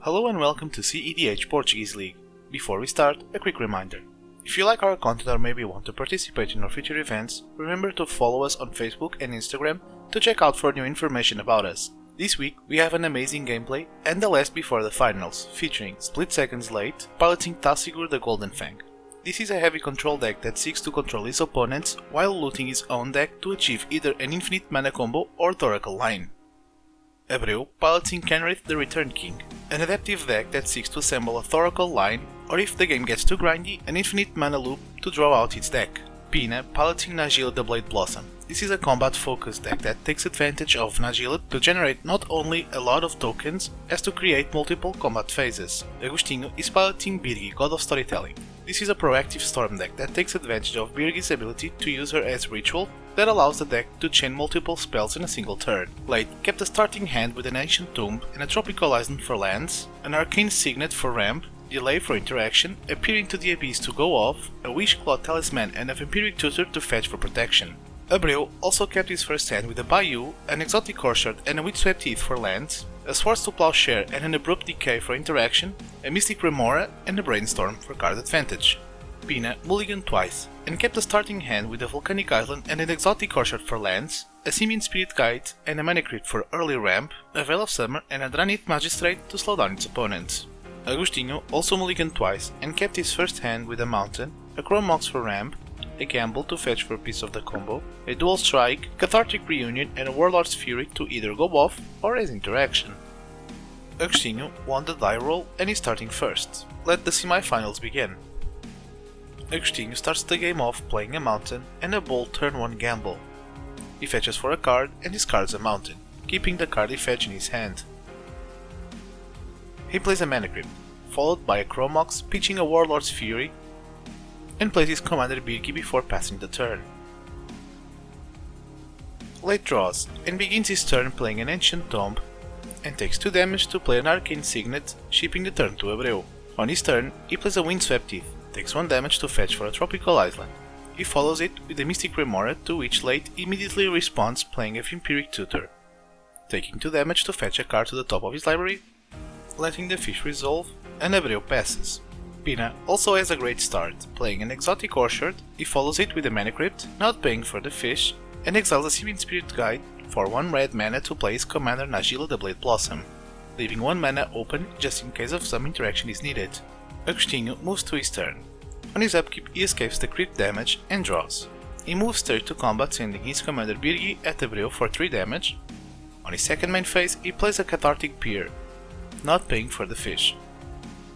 Hello and welcome to cEDH Portuguese League. Before we start, a quick reminder. If you like our content or maybe want to participate in our future events, remember to follow us on Facebook and Instagram to check out for new information about us. This week we have an amazing gameplay and the last before the finals, featuring SplitSecond's late, piloting Tasigur the Golden Fang. This is a heavy control deck that seeks to control his opponents while looting his own deck to achieve either an infinite mana combo or Thoracle line. Abreu piloting Kenrith the Return King, an adaptive deck that seeks to assemble a Thoracle line, or if the game gets too grindy, an infinite mana loop to draw out its deck. Pina piloting Najeela the Blade Blossom. This is a combat focused deck that takes advantage of Najeela to generate not only a lot of tokens, as to create multiple combat phases. Agostinho is piloting Birgi, God of Storytelling. This is a proactive storm deck that takes advantage of Birgi's ability to use her as ritual that allows the deck to chain multiple spells in a single turn. Late kept a starting hand with an Ancient Tomb and a Tropical Island for lands, an Arcane Signet for ramp, Delay for interaction, a Peer into the Abyss to go off, a Wish Claw Talisman and a Vampiric Tutor to fetch for protection. Abreu also kept his first hand with a Bayou, an Exotic Orchard and a Windswept Heath for lands, a Swords to Plowshare and an Abrupt Decay for interaction, a Mystic Remora and a Brainstorm for card advantage. Pina mulliganed twice, and kept a starting hand with a Volcanic Island and an Exotic Orchard for lands, a Simian Spirit Guide and a Mana Crypt for early ramp, a Veil of Summer and a Dranith Magistrate to slow down its opponents. Agostinho also mulliganed twice and kept his first hand with a Mountain, a Chrome Mox for ramp, a Gamble to fetch for a piece of the combo, a Dual Strike, Cathartic Reunion and a Warlord's Fury to either go off or as interaction. Agostinho won the die roll and is starting first. Let the semi-finals begin. Agostinho starts the game off playing a Mountain and a bold turn 1 Gamble. He fetches for a card and discards a Mountain, keeping the card he fetched in his hand. He plays a Mana Crypt, followed by a Chrome Mox pitching a Warlord's Fury, and plays his commander Birgi before passing the turn. Late draws and begins his turn playing an Ancient Tomb and takes 2 damage to play an Arcane Signet, shipping the turn to Abreu. On his turn, he plays a Windswept Heath, takes 1 damage to fetch for a Tropical Island. He follows it with a Mystic Remora, to which Late immediately responds playing a Vampiric Tutor, taking 2 damage to fetch a card to the top of his library, letting the fish resolve, and Abreu passes. Pina also has a great start, playing an Exotic Orchard. He follows it with a Mana Crypt, not paying for the fish, and exiles a Simian Spirit Guide for 1 red mana to play his commander Najeela the Blade Blossom, leaving 1 mana open just in case of some interaction is needed. Agostinho moves to his turn. On his upkeep he escapes the crit damage and draws. He moves straight to combat, sending his commander Birgi at Abreu for 3 damage. On his second main phase he plays a Cathartic Pier, not paying for the fish,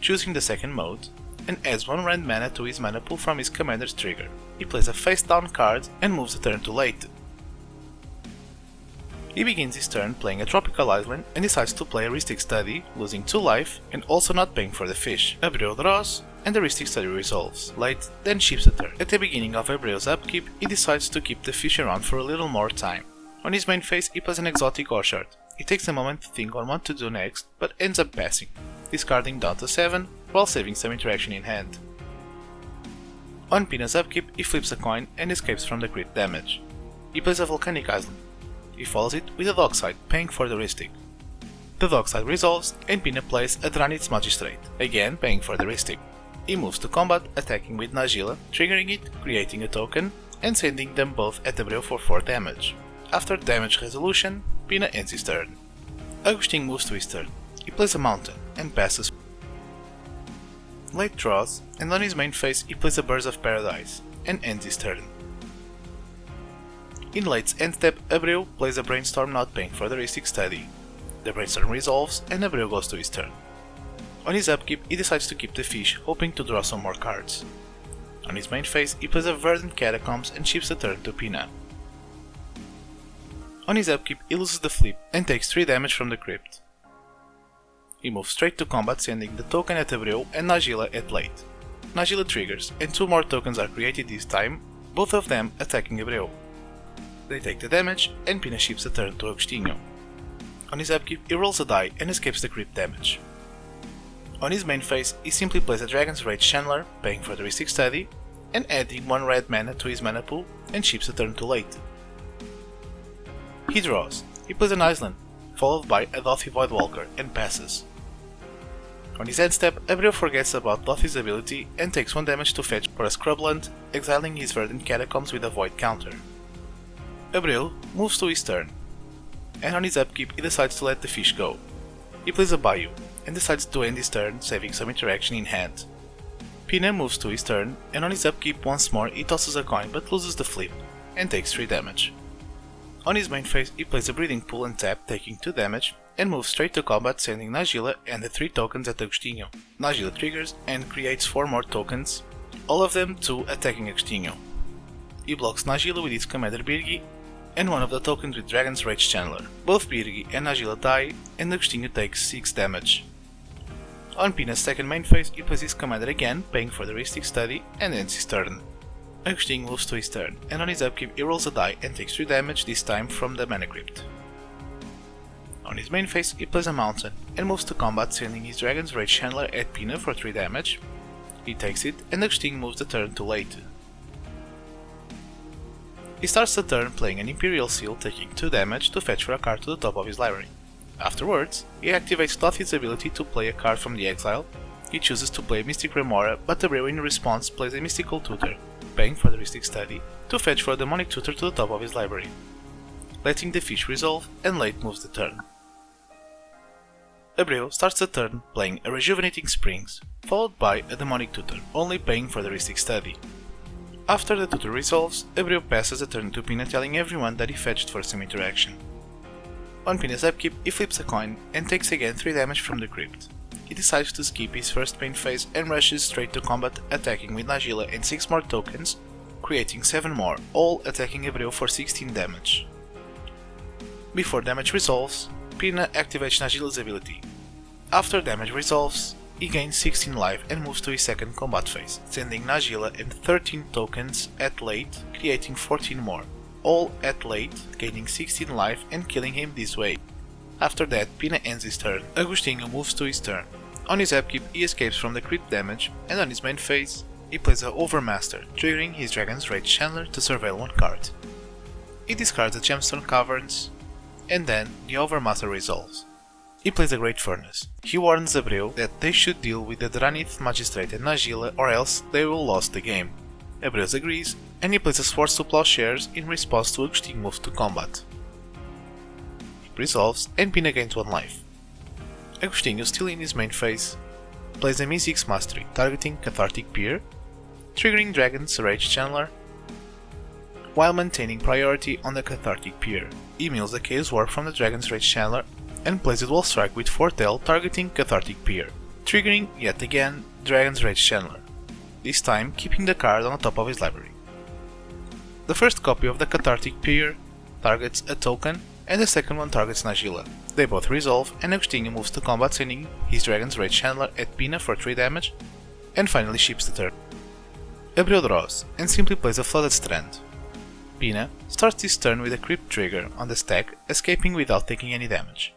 choosing the second mode, and adds 1 red mana to his mana pool from his commander's trigger. He plays a face down card and moves the turn to Late. He begins his turn playing a Tropical Island and decides to play a Rhystic Study, losing 2 life and also not paying for the fish. Abreu draws and the Rhystic Study resolves. Late then ships the turn. At the beginning of Abreu's upkeep he decides to keep the fish around for a little more time. On his main phase he plays an Exotic Orchard. He takes a moment to think on what to do next, but ends up passing, discarding down to 7 while saving some interaction in hand. On Pina's upkeep he flips a coin and escapes from the crit damage. He plays a Volcanic Island. He follows it with a Dockside, paying for the Rhystic. The Dockside resolves and Pina plays a Dranith Magistrate, again paying for the Rhystic. He moves to combat, attacking with Najeela, triggering it, creating a token, and sending them both at Abreu for 4 damage. After damage resolution, Pina ends his turn. Agostinho moves to his turn. He plays a Mountain and passes. Late draws, and on his main phase he plays a Birds of Paradise and ends his turn. In Late's end step, Abreu plays a Brainstorm, not paying for the Rhystic Study. The Brainstorm resolves and Abreu goes to his turn. On his upkeep he decides to keep the fish, hoping to draw some more cards. On his main phase he plays a Verdant Catacombs and ships the turn to Pina. On his upkeep he loses the flip and takes 3 damage from the crypt. He moves straight to combat, sending the token at Abreu and Najeela at Late. Najeela triggers and 2 more tokens are created this time, both of them attacking Abreu. They take the damage and Pina ships the turn to Agostinho. On his upkeep he rolls a die and escapes the crit damage. On his main phase he simply plays a Dragon's Rage Chandler, paying for the Rhystic Study, and adding 1 red mana to his mana pool and ships the turn to Late. He draws. He plays an Island, followed by a Dothy Voidwalker, and passes. On his end step, Abreu forgets about Lothi's ability and takes 1 damage to fetch for a Scrubland, exiling his Verdant Catacombs with a Void counter. Abreu moves to his turn, and on his upkeep he decides to let the fish go. He plays a Bayou, and decides to end his turn, saving some interaction in hand. Pina moves to his turn, and on his upkeep once more he tosses a coin but loses the flip, and takes 3 damage. On his main phase he plays a Breathing Pool and tap, taking 2 damage, and moves straight to combat, sending Najeela and the 3 tokens at Agostinho. Najeela triggers and creates 4 more tokens, all of them 2 attacking Agostinho. He blocks Najeela with his commander Birgi, and one of the tokens with Dragon's Rage Channeler. Both Birgi and Najeela die, and Agostinho takes 6 damage. On Pina's second main phase, he plays his commander again, paying for the Rhystic Study, and ends his turn. Agostinho moves to his turn, and on his upkeep he rolls a die and takes 3 damage, this time from the Mana Crypt. On his main phase, he plays a mountain, and moves to combat, sending his Dragon's Rage Channeler at Pina for 3 damage. He takes it, and Agostinho moves the turn too late. He starts the turn playing an Imperial Seal, taking 2 damage to fetch for a card to the top of his library. Afterwards, he activates Lothi's ability to play a card from the exile. He chooses to play Mystic Remora, but Abreu in response plays a Mystical Tutor, paying for the Rhystic Study, to fetch for a Demonic Tutor to the top of his library, letting the fish resolve, and late moves the turn. Abreu starts the turn playing a Rejuvenating Springs, followed by a Demonic Tutor, only paying for the Rhystic Study. After the tutor resolves, Abreu passes the turn to Pina, telling everyone that he fetched for some interaction. On Pina's upkeep, he flips a coin and takes again 3 damage from the crypt. He decides to skip his first main phase and rushes straight to combat, attacking with Najeela and 6 more tokens, creating 7 more, all attacking Abreu for 16 damage. Before damage resolves, Pina activates Najeela's ability. After damage resolves, he gains 16 life and moves to his second combat phase, sending Najeela and 13 tokens at late, creating 14 more, all at late, gaining 16 life and killing him this way. After that, Pina ends his turn. Agostinho moves to his turn. On his upkeep, he escapes from the crit damage, and on his main phase, he plays a Overmaster, triggering his Dragon's Rage Channeler to surveil 1 card. He discards the Gemstone Caverns, and then the Overmaster resolves. He plays a Great Furnace. He warns Abreu that they should deal with the Dranith Magistrate and Najeela, or else they will lose the game. Abreu agrees, and he plays a Swords to Plowshares in response to Agostinho moves to combat. It resolves, and Pina gains 1 life. Agostinho, still in his main phase, plays a Mi-6 Mastery, targeting Cathartic Pier, triggering Dragon's Rage Channeler, while maintaining priority on the Cathartic Pier. He mills the Chaos Warp from the Dragon's Rage Channeler, and plays a Dual Strike with Fortel, targeting Cathartic Pier, triggering yet again Dragon's Rage Channeler, this time keeping the card on the top of his library. The first copy of the Cathartic Pier targets a token, and the second one targets Najeela. They both resolve, and Agostinho moves to combat, sending his Dragon's Rage Channeler at Pina for 3 damage, and finally ships the turn. Abreu draws, and simply plays a Flooded Strand. Pina starts his turn with a Crypt trigger on the stack, escaping without taking any damage.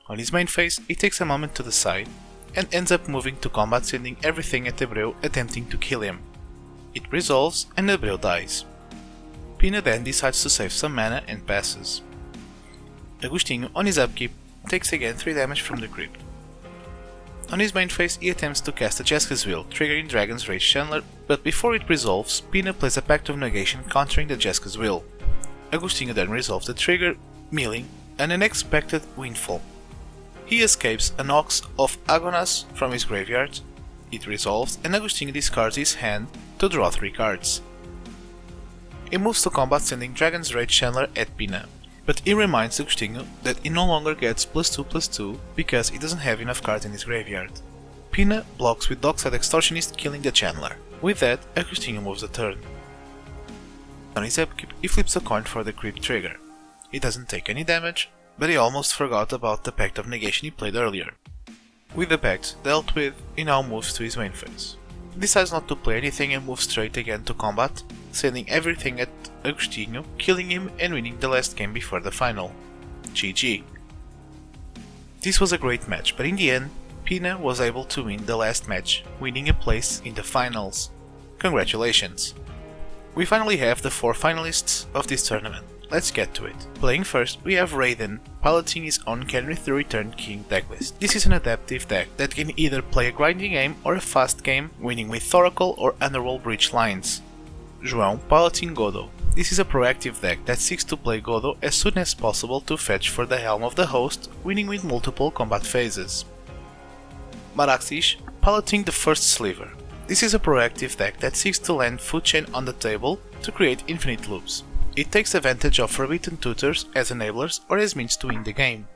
On his main phase, he takes a moment to the side, and ends up moving to combat, sending everything at Abreu, attempting to kill him. It resolves, and Abreu dies. Pina then decides to save some mana and passes. Agostinho, on his upkeep, takes again 3 damage from the crypt. On his main phase, he attempts to cast a Jeska's Will, triggering Dragon's Rage Channeler, but before it resolves, Pina plays a Pact of Negation countering the Jeska's Will. Agostinho then resolves the trigger, milling an unexpected windfall. He escapes an Ox of Agonas from his graveyard. It resolves, and Agostinho discards his hand to draw 3 cards. He moves to combat, sending Dragon's Rage Channeler at Pina, but he reminds Agostinho that he no longer gets +2/+2 because he doesn't have enough cards in his graveyard. Pina blocks with Dockside Extortionist, killing the Channeler. With that, Agostinho moves the turn. On his upkeep, he flips a coin for the Crypt trigger. He doesn't take any damage, but he almost forgot about the Pact of Negation he played earlier. With the Pact dealt with, he now moves to his main phase. He decides not to play anything and moves straight again to combat, sending everything at Agostinho, killing him and winning the last game before the final. GG. This was a great match, but in the end, Pina was able to win the last match, winning a place in the finals. Congratulations! We finally have the 4 finalists of this tournament. let's get to it. Playing first, we have Raiden, piloting his own Kenrith the Returned King decklist. This is an adaptive deck that can either play a grinding game or a fast game, winning with Thoracle or Underworld Breach lines. João, piloting Godo. This is a proactive deck that seeks to play Godo as soon as possible to fetch for the Helm of the Host, winning with multiple combat phases. Maraxis, piloting the first Sliver. This is a proactive deck that seeks to land Food Chain on the table to create infinite loops. It takes advantage of Forbidden Tutors as enablers or as means to win the game.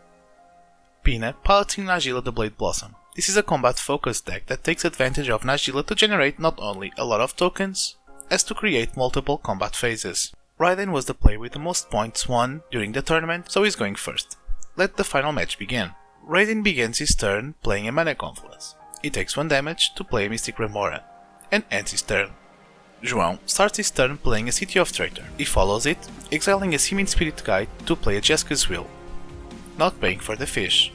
Pina, piloting Najeela the Blade Blossom. This is a combat-focused deck that takes advantage of Najeela to generate not only a lot of tokens, as to create multiple combat phases. Raiden was the player with the most points won during the tournament, so he's going first. Let the final match begin. Raiden begins his turn playing a Mana Confluence. He takes 1 damage to play a Mystic Remora, and ends his turn. João starts his turn playing a City of Traitor. He follows it, exiling a Seeming Spirit Guide to play a Jeska's Will, not paying for the fish.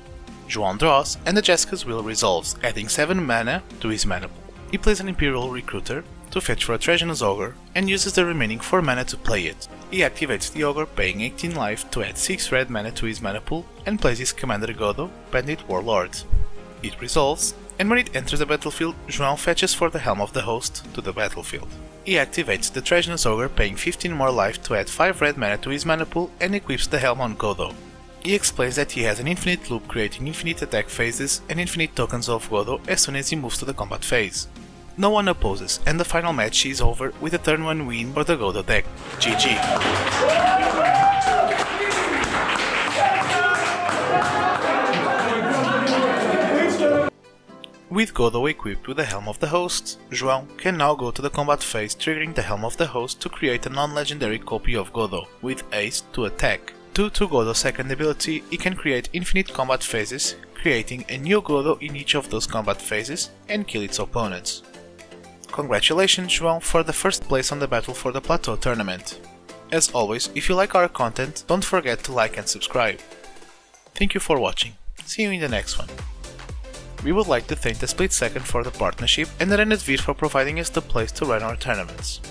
João draws, and the Jeska's Will resolves, adding 7 mana to his mana pool. He plays an Imperial Recruiter to fetch for a Treasonous Ogre and uses the remaining 4 mana to play it. He activates the Ogre, paying 18 life to add 6 red mana to his mana pool and plays his Commander Godo, Bandit Warlord. It resolves, and when it enters the battlefield, João fetches for the Helm of the Host to the battlefield. He activates the Treasonous Ogre, paying 15 more life to add 5 red mana to his mana pool and equips the Helm on Godo. He explains that he has an infinite loop creating infinite attack phases and infinite tokens of Godo as soon as he moves to the combat phase. No one opposes, and the final match is over with a turn 1 win for the Godo deck. GG. With Godo equipped with the Helm of the Host, João can now go to the combat phase, triggering the Helm of the Host to create a non-legendary copy of Godo, with Ace to attack. Due to Godo's second ability, he can create infinite combat phases, creating a new Godo in each of those combat phases and kill its opponents. Congratulations João for the first place on the Battle for the Plateau tournament. As always, if you like our content, don't forget to like and subscribe. Thank you for watching. See you in the next one. We would like to thank the SplitSecond for the partnership and the Renedvir for providing us the place to run our tournaments.